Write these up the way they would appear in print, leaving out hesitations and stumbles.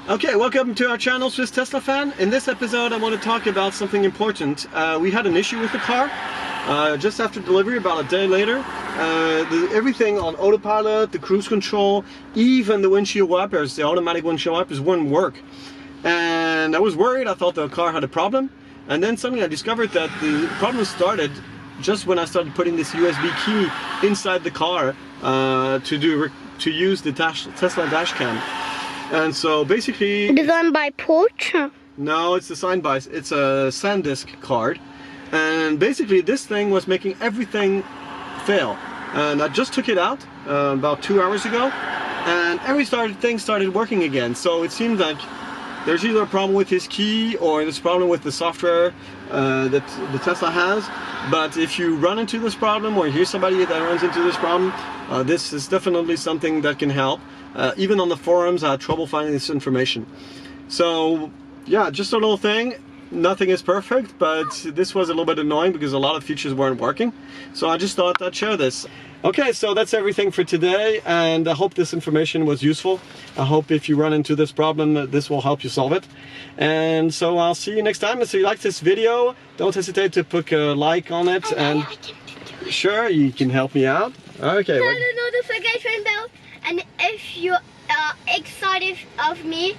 Okay, welcome to our channel, Swiss Tesla Fan. In this episode I want to talk about something important. We had an issue with the car just after delivery, about a day later. Everything on autopilot, the cruise control, even the windshield wipers, the automatic windshield wipers wouldn't work. And I was worried, I thought the car had a problem. And then suddenly I discovered that the problem started just when I started putting this USB key inside the car to use the Tesla Dashcam. And so basically... Designed by Porsche? No, it's designed by... It's a SanDisk card. And basically this thing was making everything fail. And I just took it out about 2 hours ago. And everything started working again. So it seemed like there's either a problem with his key or there's a problem with the software that the Tesla has. But if you run into this problem or you hear somebody that runs into this problem, this is definitely something that can help. Even on the forums, I had trouble finding this information. So yeah, just a little thing. Nothing is perfect, but this was a little bit annoying because a lot of features weren't working. So I just thought I'd share this. Okay, so that's everything for today, and I hope this information was useful. I hope if you run into this problem, this will help you solve it. And so I'll see you next time. If you like this video, don't hesitate to put a like on it, and sure, you can help me out. Okay. Turn the notification bell, and if you are excited of me,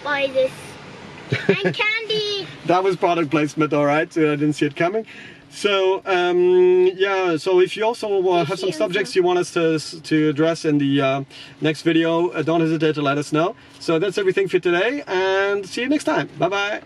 buy this. And candy. That was product placement, all right. I didn't see it coming. So yeah, so if you also have some subjects you want us to address in the next video, don't hesitate to let us know. So that's everything for today, and see you next time. Bye bye.